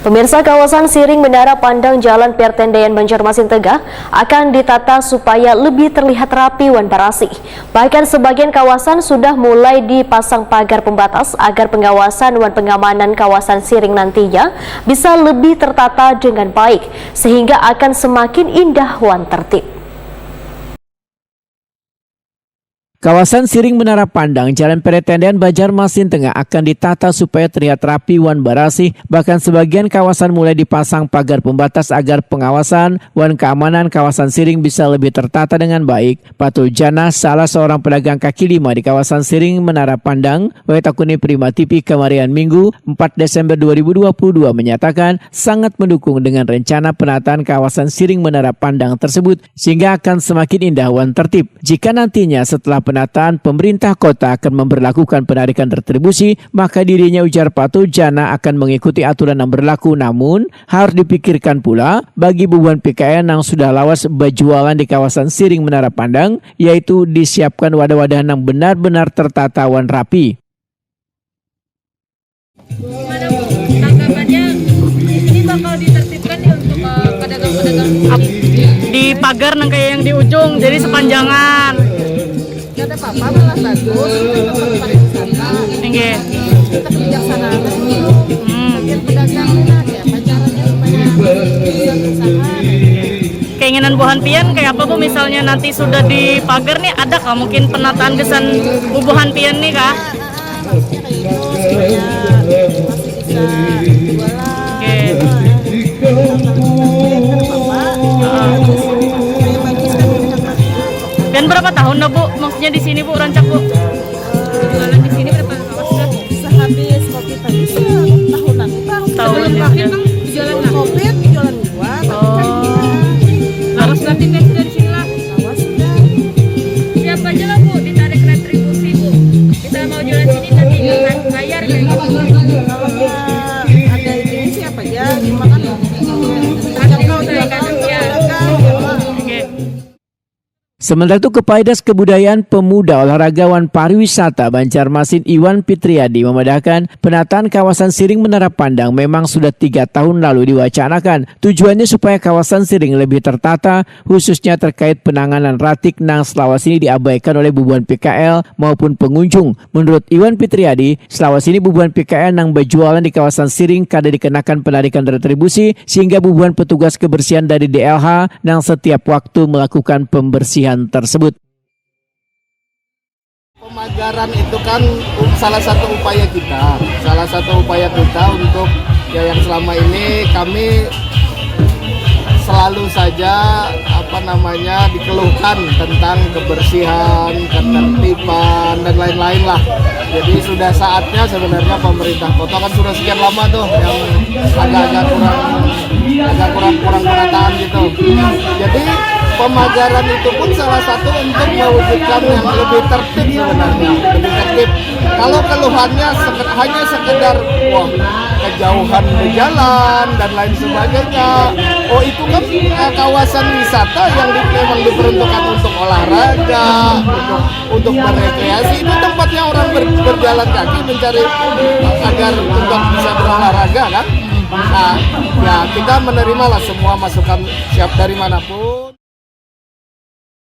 Pemirsa, kawasan Siring Menara Pandang Jalan Pertendean Banjarmasin Tengah akan ditata supaya lebih terlihat rapi wan barasi. Bahkan sebagian kawasan sudah mulai dipasang pagar pembatas agar pengawasan wan pengamanan kawasan Siring nantinya bisa lebih tertata dengan baik sehingga akan semakin indah wan tertib. Kawasan Siring Menara Pandang Jalan Pertendean Banjarmasin Tengah akan ditata supaya terlihat rapi wan barasih. Bahkan sebagian kawasan mulai dipasang pagar pembatas agar pengawasan wan keamanan kawasan Siring bisa lebih tertata dengan baik. Patul Jana, salah seorang pedagang kaki lima di kawasan Siring Menara Pandang, Wetakuni Prima TV Kemarian Minggu 4 Desember 2022 menyatakan sangat mendukung dengan rencana penataan kawasan Siring Menara Pandang tersebut sehingga akan semakin indah wan tertib. Jika nantinya setelah penataan pemerintah kota akan memberlakukan penarikan retribusi, maka dirinya, ujar Patul Jana, akan mengikuti aturan yang berlaku. Namun harus dipikirkan pula bagi beban PKN yang sudah lawas berjualan di kawasan Siring Menara Pandang, yaitu disiapkan wadah-wadah yang benar-benar tertata wan rapi. Gimana Bu? Tanggapannya ini bakal ditertibkan nih untuk pedagang-pedagang di pagar nang kayak yang di ujung, jadi sepanjangan. kata papa malah bagus untuk pariwisata. Nggih. Kita kebijaksanaan biar pedagang lah siapa caranya supaya bisa berusaha. Keinginan Bu Hanpian kayak apa Bu, misalnya nanti sudah di pagar nih, ada kah mungkin penataan kesan Bu Hanpian nih kah? Harusnya kayak itu supaya masih bisa jualan. Dan berapa tahun dah Bu maksudnya di sini Bu, rancak Bu? Jualan di sini berapa tahun sudah? Sehabis COVID tadi sih tahunan. Tahunan ya. Jualan COVID, jualan gua. Harus nanti tes dari sini lah. Lawas sudah. Siapa aja lah Bu ditarik retribusi Bu. Kita mau jualan sini nanti bayar kayak gitu. Kalau ada ini siapa aja? Cuma kan Sementara itu, Kepaidas Kebudayaan Pemuda Olahragawan Pariwisata Banjarmasin Iwan Fitriadi memedahkan penataan kawasan Siring Menara Pandang memang sudah 3 tahun lalu diwacanakan. Tujuannya supaya kawasan Siring lebih tertata, khususnya terkait penanganan ratik nang selawas ini diabaikan oleh bubuan PKL maupun pengunjung. Menurut Iwan Fitriadi, selawas ini bubuan PKL nang berjualan di kawasan Siring kada dikenakan penarikan retribusi sehingga bubuan petugas kebersihan dari DLH nang setiap waktu melakukan pembersihan tersebut. Pemajaran itu kan salah satu upaya kita untuk yang selama ini kami selalu saja dikeluhkan tentang kebersihan, ketertiban dan lain-lain lah. Jadi sudah saatnya sebenarnya pemerintah kota kan sudah sekian lama tuh yang agak kurang penataan gitu. Jadi pemajaran itu pun salah satu untuk mewujudkan yang lebih tertib sebenarnya, lebih tertib. Kalau keluhannya hanya sekedar kejauhan berjalan dan lain sebagainya, itu kan kawasan wisata yang memang diperuntukkan untuk olahraga, untuk berrekreasi. Itu tempatnya orang berjalan kaki mencari agar untuk bisa berolahraga kan. Nah, ya kita menerima lah semua masukan siap dari manapun.